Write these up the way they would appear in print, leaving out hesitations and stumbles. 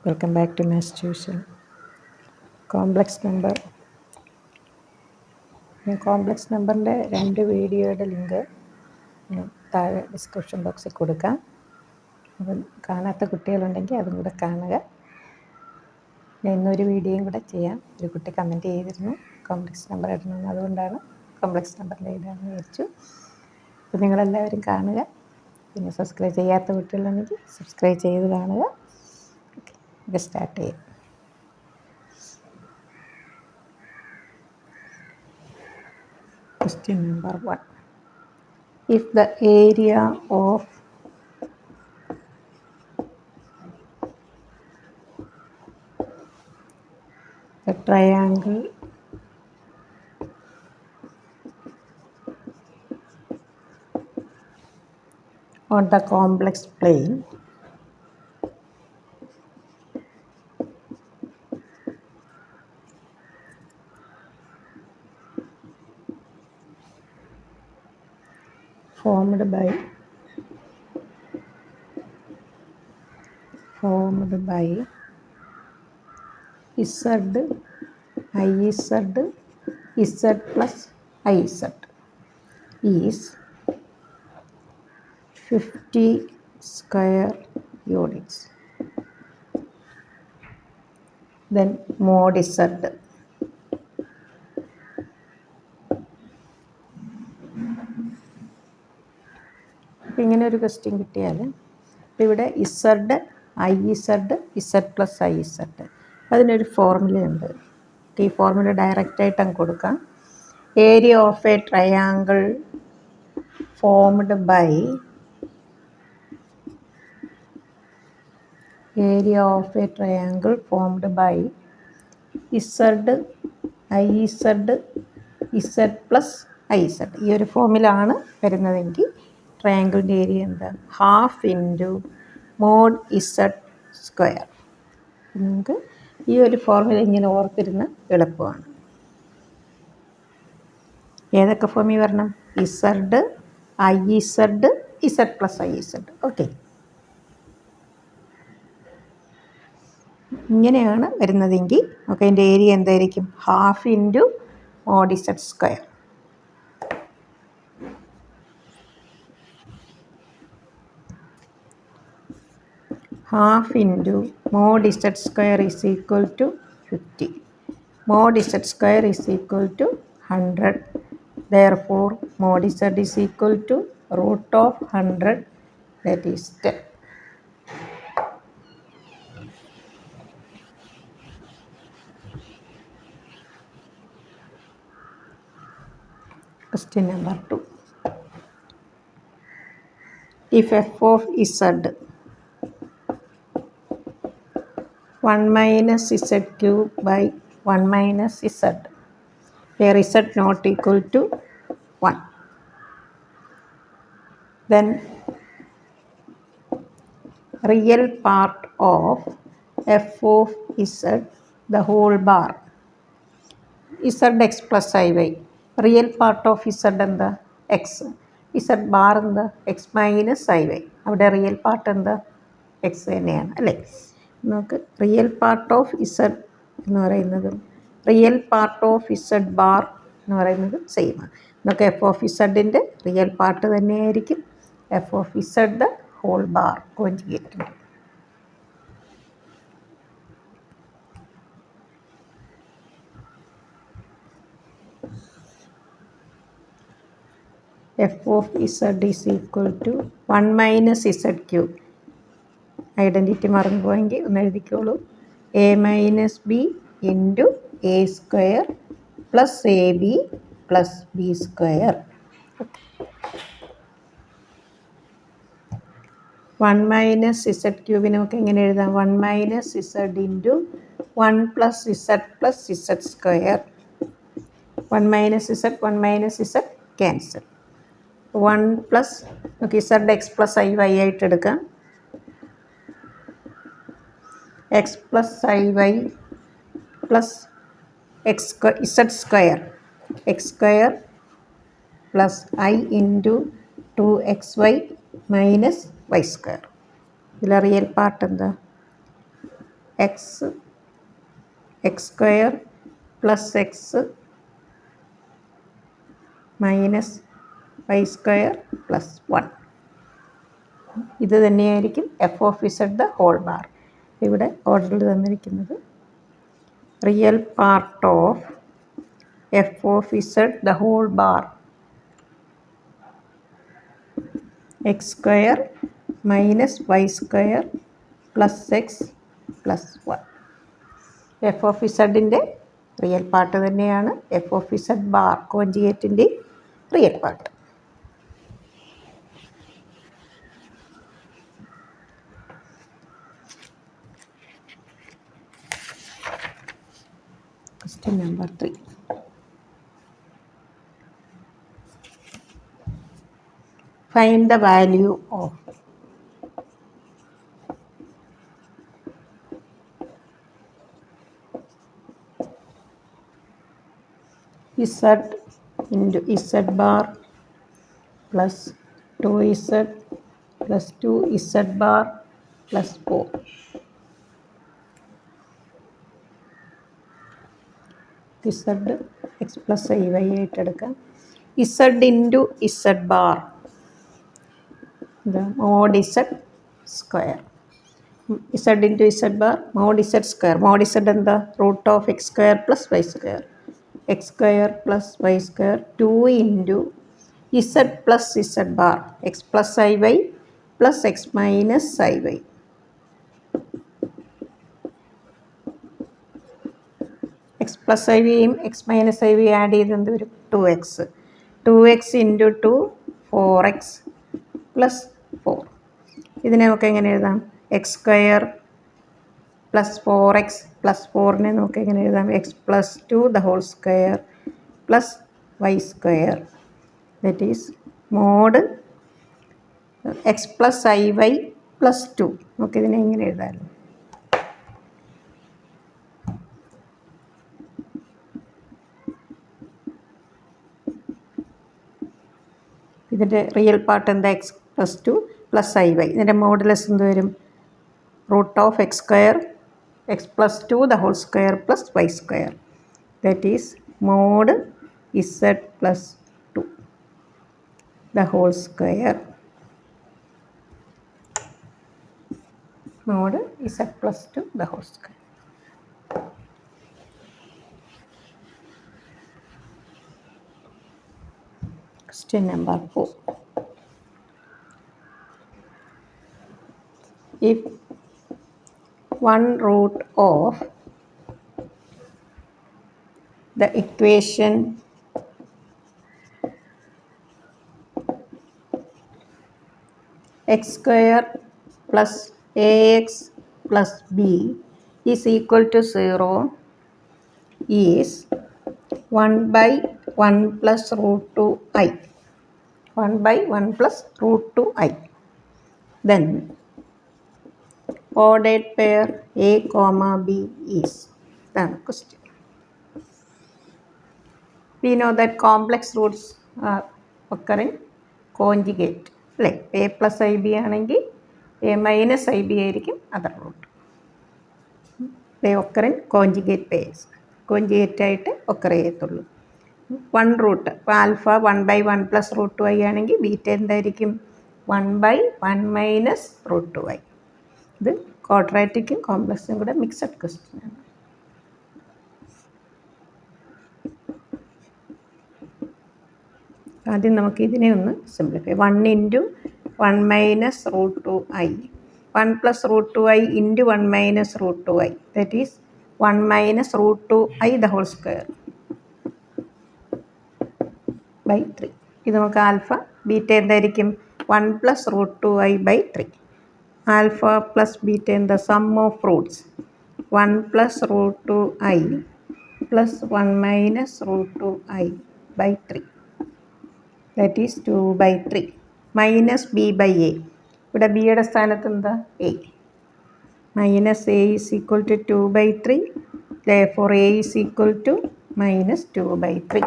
Welcome back to Maths Tuition. Complex number. Complex number രണ്ട് വീഡിയോയുടെ link താഴെ description ബോക്സിൽ കൊടുക്കാം. അപ്പം കാണാത്ത കുട്ടികളുണ്ടെങ്കിൽ അതും കൂടെ കാണുക. ഞാൻ ഇന്നൊരു വീഡിയോയും കൂടെ ചെയ്യാം. ഒരു കുട്ടി കമൻറ്റ് ചെയ്തിരുന്നു കോംപ്ലക്സ് നമ്പർ ഇടണമെന്ന്, അതുകൊണ്ടാണ് കോംപ്ലക്സ് നമ്പറിൽ ഇടാമെന്ന് വിചാരിച്ചു. അപ്പോൾ നിങ്ങളെല്ലാവരും കാണുക. പിന്നെ സബ്സ്ക്രൈബ് ചെയ്യാത്ത കുട്ടികളുണ്ടെങ്കിൽ സബ്സ്ക്രൈബ് ചെയ്ത് കാണുക. ഓക്കെ, സ്റ്റാർട്ട് ചെയ്യാം. Question number 1. If the area of the triangle on the complex plane formed by Z, IZ, Z plus IZ is 50 square units. Then mod Z. അപ്പോൾ ഇങ്ങനെ ഒരു ക്വസ്റ്റ്യൻ കിട്ടിയാൽ ഇവിടെ Z I Z Z plus I Z, അതിനൊരു ഫോർമുലയുണ്ട്. ഈ formula ഡയറക്റ്റായിട്ട് അങ്ങ് കൊടുക്കാം. Area of a triangle formed by Z I Z Z plus I Z, ഈ ഒരു ഫോമിലാണ് വരുന്നതെങ്കിൽ ട്രയാങ്കിളിൻ്റെ ഏരിയ എന്താ? Half into mod Z square. നമുക്ക് ഈ ഒരു ഫോർമുല ഇങ്ങനെ ഓർത്തിരുന്ന് എളുപ്പമാണ്. ഏതൊക്കെ ഫോമിൽ വരണം? Z I Z Z plus I Z. Okay, ഇങ്ങനെയാണ് വരുന്നതെങ്കിൽ ഓക്കെ, അതിൻ്റെ ഏരിയ എന്തായിരിക്കും? Half into mod Z square. Half into mod Z square is equal to 50. Mod Z square is equal to 100. Therefore, mod Z is equal to root of 100, that is 10. Question number 2. If f of Z 1 minus Z cube by 1 minus Z, where Z not equal to 1, then real part of f of Z the whole bar, Zx plus Iy, real part of Z എന്താ? x, Z bar എന്താ? x minus Iy. അവിടെ real part എന്താ? x തന്നെയാണ് അല്ലേ? നമുക്ക് real part of Z എന്ന് പറയുന്നതും real part of Z bar എന്ന് പറയുന്നത് സെയിമാണ്. നമുക്ക് എഫ് ഓഫ് ഇസഡിൻ്റെ റിയൽ പാർട്ട് തന്നെയായിരിക്കും F of Z whole bar conjugate. F of Z is equal to 1 minus Z cube. Identity മറന്നു പോയെങ്കിൽ ഒന്ന് എഴുതിക്കോളൂ. A minus B into A square plus A B plus B square. 1 minus Z ക്യൂബിന് നമുക്ക് എങ്ങനെ എഴുതാം? 1 minus Z into 1 plus Z plus Z square. 1 minus Z cancel. 1 plus നമുക്ക് Z X plus I Y ആയിട്ട് എടുക്കാം. X plus I Y plus Z square, X square plus I into 2xy minus Y square. ഇതിലെ real part എന്താ? x square plus x minus y square plus 1. ഇത് തന്നെയായിരിക്കും F of Z the whole bar. ഇവിടെ ഓർഡറിൽ തന്നിരിക്കുന്നത് real part of F of Z the whole bar X square minus Y square plus X plus 1. F of ഇസഡിൻ്റെ real part തന്നെയാണ് F of Z bar കോഞ്ചുഗേറ്റിൻ്റെ real part. Question number 3. Find the value of z into z bar plus 2z plus 2z bar plus 4. z x plus i y ആയിട്ട് എടുക്കാം. z into z bar mod z square. z into z bar mod z square. mod z എന്താ? root of x square plus y square. x square plus y square 2 into z plus z bar x plus iy plus x minus iy. x plus ivyയും x minus iv add ചെയ്ത് എന്ത് വരും? 2x into 2 4x plus 4. ഇതിനെ നമുക്ക് എങ്ങനെ എഴുതാം? X square plus 4x plus 4നെ നമുക്ക് എങ്ങനെ എഴുതാം? X plus 2 the whole square plus Y square that is mod X plus I Y plus 2. നമുക്കിതിനെ എങ്ങനെ എഴുതാമല്ലോ? ഇതിൻ്റെ റിയൽ പാർട്ട് എന്താ? X plus 2 plus I Y. ഇതിൻ്റെ മോഡുലസ് എന്ത് വരും? Root of X square X plus 2 the whole square plus Y square that is mod Z plus 2 the whole square. Mode Z plus 2 the whole square. Question number 4. If one root of the equation x square plus ax plus b is equal to 0 is 1 by 1 plus root 2i. 1 by 1 plus root 2i. Then ordered pair a comma b is. Then question. We know that complex roots are occur in conjugate. Like a plus ib ആണെങ്കിൽ a minus ib ആയിരിക്കും other root. They occur in conjugate pairs. Conjugate ആയിട്ട് occur ചെയ്യത്തുള്ളൂ. 1 root ഇപ്പോൾ alpha 1 by 1 plus root 2i ആണെങ്കിൽ beta എന്തായിരിക്കും? 1 by 1 minus root 2i. ഇത് ക്വാഡ്രാറ്റിക്കും കോംപ്ലക്സും കൂടെ mixed question ആണ്. ആദ്യം നമുക്ക് ഇതിനെ ഒന്ന് simplify. 1 into 1 minus root 2i 1 plus root 2i into 1 minus root 2i that is 1 minus root 2i the whole square by 3. ഇത് നമുക്ക് ആൽഫ ബീറ്റ എന്തായിരിക്കും? 1 plus root 2i by 3. Alpha plus beta എന്താ? Sum of roots 1 plus root 2i plus 1 minus root 2i by 3 that is 2 by 3 minus B by A. ഇവിടെ ബിയുടെ സ്ഥാനത്ത് എന്താ? A. Minus A is equal to 2 by 3. therefore a is equal to minus 2 by 3.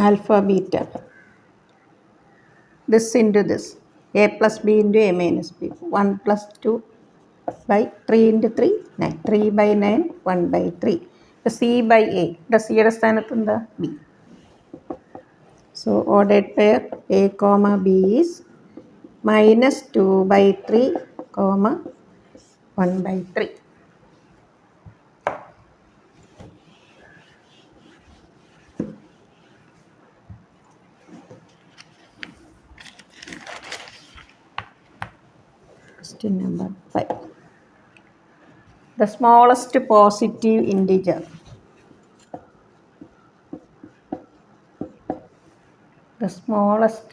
Alpha beta this into this, a plus b into a minus b, 1 plus 2 by 3 into 3, 9, 3 by 9, 1 by 3. The c by a, the c യുടെ സ്ഥാനത്ത് എന്താ b. So ordered pair a comma b is minus 2 by 3 comma 1 by 3. Question number 5. The smallest positive integer. The smallest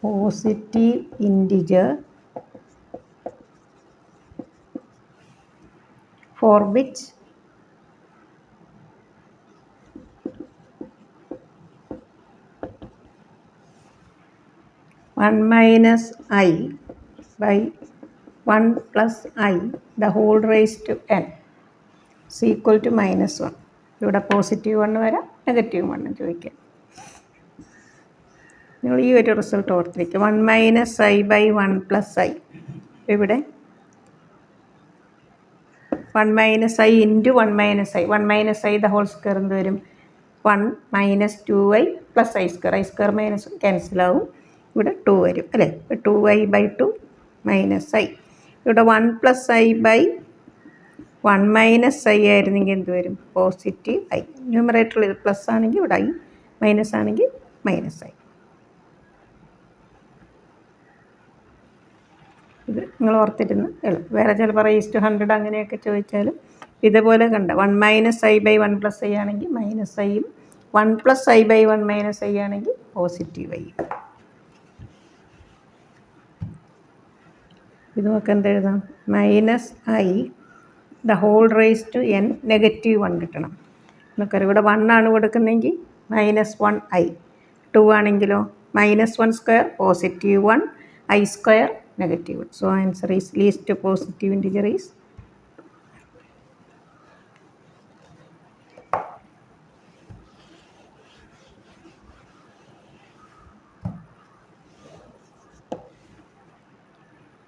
positive integer for which one minus I by 1 plus I the whole raised to n is equal to minus 1. ഇവിടെ positive 1 വരാം, negative 1 ചോദിക്കാം. നിങ്ങൾ ഈ ഒരു result ഓർത്തിരിക്കുക. 1 minus I by 1 plus I. ഇവിടെ 1 minus I into 1 minus I, 1 minus I the whole square എന്ത് വരും? 1 minus 2i plus I square minus ക്യാൻസലാവും. ഇവിടെ 2 വരും അല്ലേ? 2i by 2 minus I. ഇവിടെ 1 plus I by 1 minus I ആയിരുന്നെങ്കിൽ എന്ത് വരും? Positive I. ന്യൂമറേറ്ററിൽ ഇത് പ്ലസ് ആണെങ്കിൽ ഇവിടെ ഐ, മൈനസ് ആണെങ്കിൽ മൈനസ് ഐ. ഇത് നിങ്ങൾ ഓർത്തിരുന്ന് എളുപ്പം. വേറെ ചിലപ്പോൾ റേസ്റ്റ് 100 അങ്ങനെയൊക്കെ ചോദിച്ചാലും ഇതേപോലെ കണ്ട 1 minus I by 1 plus I ആണെങ്കിൽ മൈനസ് ഐയും, 1 plus I by 1 minus I ആണെങ്കിൽ പോസിറ്റീവ് ഐയും. ഇത് നമുക്ക് എന്തെഴുതാം? Minus I the whole raise to N negative 1 കിട്ടണം. നമുക്കറിയാം ഇവിടെ 1 ആണ് കൊടുക്കുന്നതെങ്കിൽ മൈനസ് 1 ഐ, 2 ആണെങ്കിലോ minus 1 square positive 1 I square negative 1. So answer is least positive integer is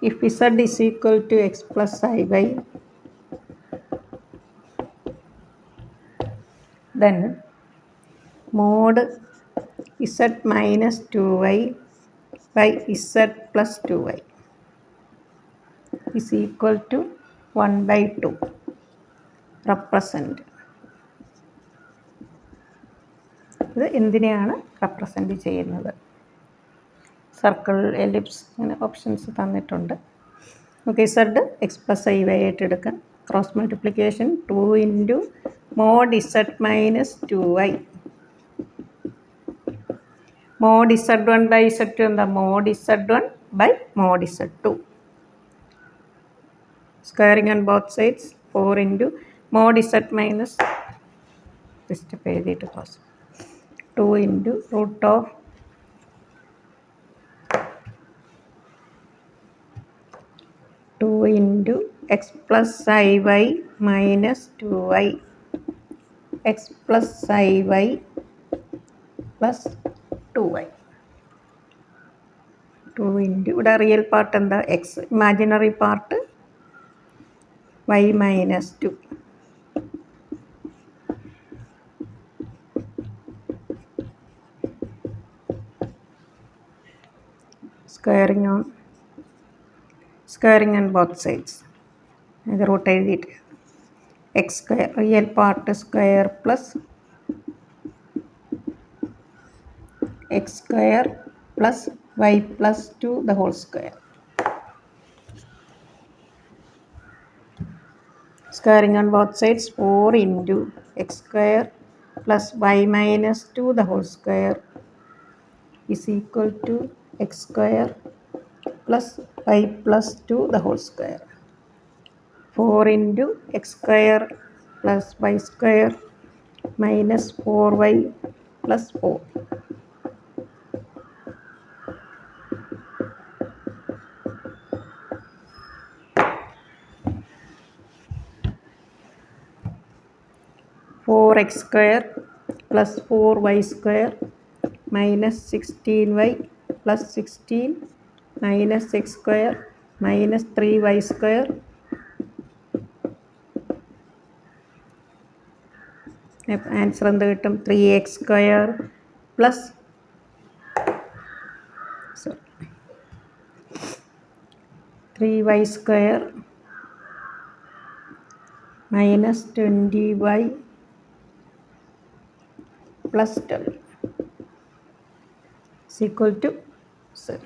if z is equal to x plus I by, then mod z minus 2y by z plus 2y is equal to 1 by 2. Represent. ഇത് എന്തിനെയാണ് represent ചെയ്യുന്നത്? Circle, ellipse, അങ്ങനെ options തന്നിട്ടുണ്ട്. Okay, Z X plus I Y ആയിട്ട് എടുക്കാം. Cross multiplication 2 into mod Z minus 2i. Mod Z 1 by Z 2 എന്താ? Mod Z 1 by mod Z 2. Squaring on both sides 4 into mod Z minus step എഴുതിയിട്ട് close 2 into root of 2 into x plus iy minus 2i x plus iy plus 2y. 2 into ഇവിടെ real part എന്താ? X. Imaginary part y minus 2. Squaring on both sides. ഇത് root എഴുതിയിട്ട് X square real part square plus X square plus Y plus 2 the whole square. Squaring on both sides 4 into X square plus Y minus 2 the whole square is equal to X square plus y plus 2 the whole square. 4 into x square plus y square minus 4y plus 4. Four x square plus 4y square minus 16y plus 16 minus x square minus 3y square answer എന്ത് കിട്ടും? 3x square plus 3y square minus 20y plus 12 is equal to 0.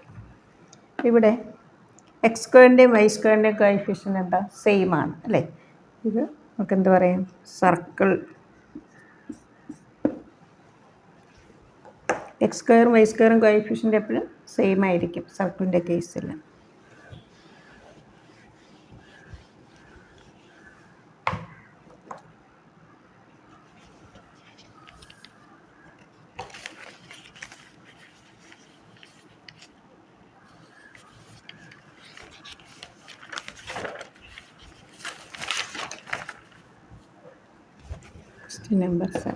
ഇവിടെ X സ്ക്വയറിൻ്റെയും Y സ്ക്വയറിൻ്റെയും coefficient എന്താ? Same ആണ് അല്ലേ? ഇത് നമുക്ക് എന്ത് പറയാം? സർക്കിൾ. എക്സ് സ്ക്വയറും വൈ സ്ക്വയറും കോഎഫിഷ്യൻ്റ് എപ്പോഴും സെയിം ആയിരിക്കും സർക്കിളിൻ്റെ കേസിൽ. Question number 7.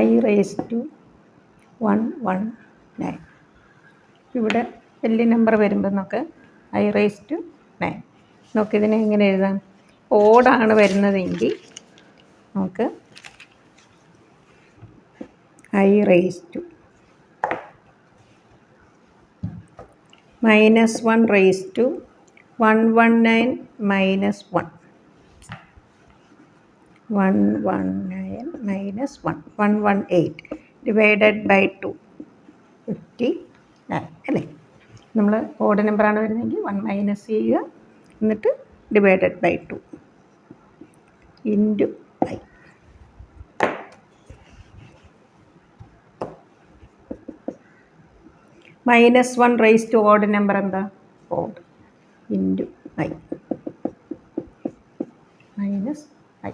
I raised to 119. ഇവിടെ വലിയ നമ്പർ വരുമ്പോൾ നമുക്ക് I raised to 9. നമുക്കിതിനെ എങ്ങനെ എഴുതാം? ഓഡാണ് വരുന്നതെങ്കിൽ നമുക്ക് I raised to minus 1 raised to 119 minus 1. 119 minus 1. 118 divided by 2. 59 അല്ലേ? നമ്മൾ ഓഡ് നമ്പറാണ് വരുന്നതെങ്കിൽ 1 മൈനസ് ചെയ്യുക, എന്നിട്ട് divided by 2 into I. Minus 1 raise to odd number എന്താ? Odd into I minus I.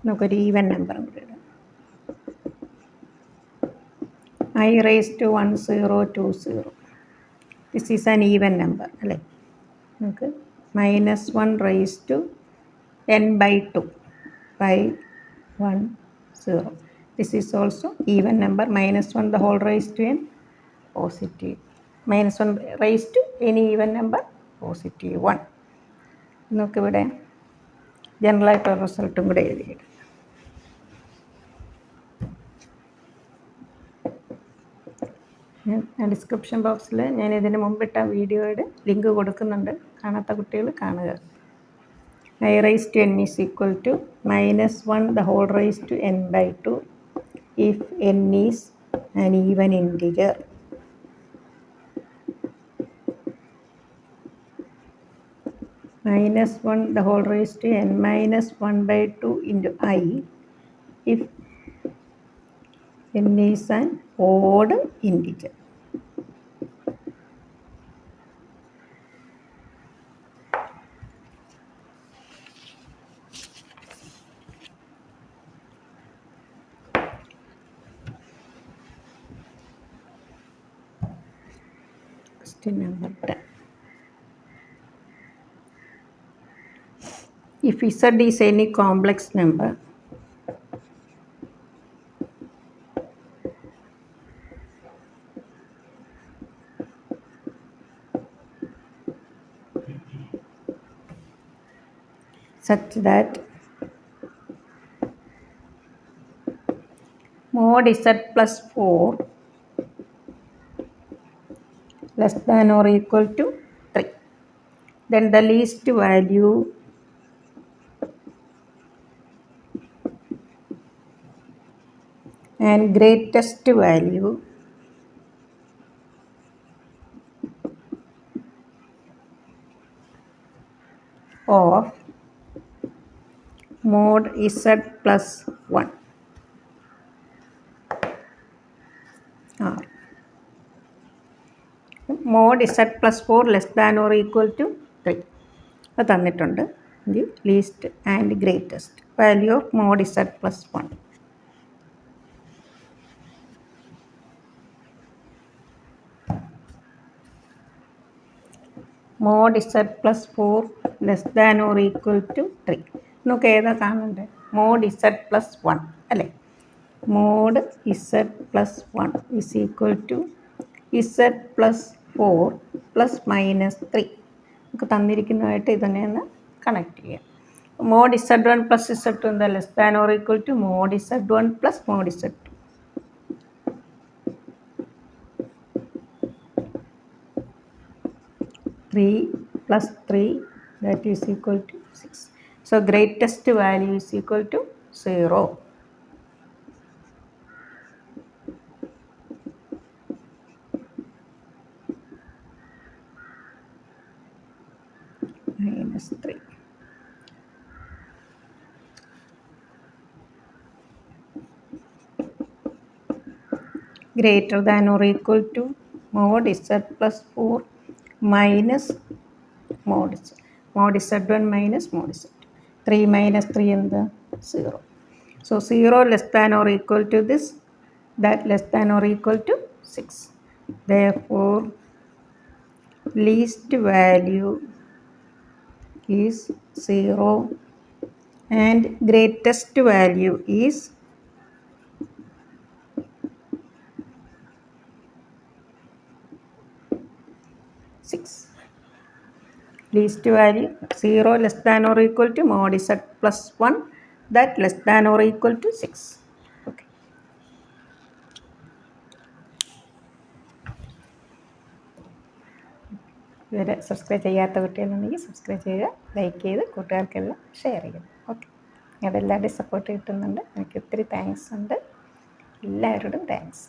നമുക്കൊരു ഈവൻ നമ്പറും കൂടെ ഇടാം. I raise to 1020. This is an even number അല്ലേ? നമുക്ക് minus 1 raised to n by 2 510. This is also even number. Minus 1 the whole raised to n positive. Minus 1 raised to any even number positive 1. നമുക്കിവിടെ ജനറലായിട്ടുള്ള റിസൾട്ടും കൂടെ എഴുതിയിടും. Description ബോക്സിൽ ഞാൻ ഇതിന് മുമ്പിട്ട വീഡിയോയുടെ link കൊടുക്കുന്നുണ്ട്, കാണാത്ത കുട്ടികൾ കാണുക. I raised to n is equal to minus 1 the whole raised to n by 2 if n is an even integer. Minus 1 the whole raised to n minus 1 by 2 into I if n is an odd integer. Question number 10. If Z is any complex number, such that mod Z plus 4 less than or equal to 3, then the least value and greatest value of mod Z plus 1 are mod Z plus 4 less than or equal to 3. അത് തന്നിട്ടുണ്ട്. Least and greatest value of mod Z plus 1. mod z plus 4 less than or equal to 3. നമുക്ക് ഏതാ കാണണ്ടേ? mod z plus 1 അല്ലേ? mod z plus 1 is equal to z plus 4 plus minus 3. നമുക്ക് തന്നിരിക്കുന്നതായിട്ട് ഇതിനെ ഒന്ന് connect ചെയ്യാം. mod z1 plus z2 എന്താ? Less than or equal to mod z1 plus mod z2. Three plus 3 that is equal to 6. So greatest value is equal to 0. Minus 3. Greater than or equal to mod z plus 4 minus mod z. Mod z1 minus mod z2. 3 minus 3 and 0. So 0 less than or equal to this, that less than or equal to 6. Therefore, least value is 0 and greatest value is 6. Least value 0 less than or equal to mod z plus 1, that less than or equal to 6. Okay. ഇവരെ subscribe ചെയ്യാത്ത കുട്ടികളുണ്ടെങ്കിൽ subscribe ചെയ്യുക, like ചെയ്ത് കൂട്ടുകാർക്കെല്ലാം share ചെയ്യുക. Okay, അതെല്ലാവരുടെയും support കിട്ടുന്നുണ്ട്. എനിക്ക് ഒത്തിരി thanks ഉണ്ട്. എല്ലാവരോടും താങ്ക്സ്.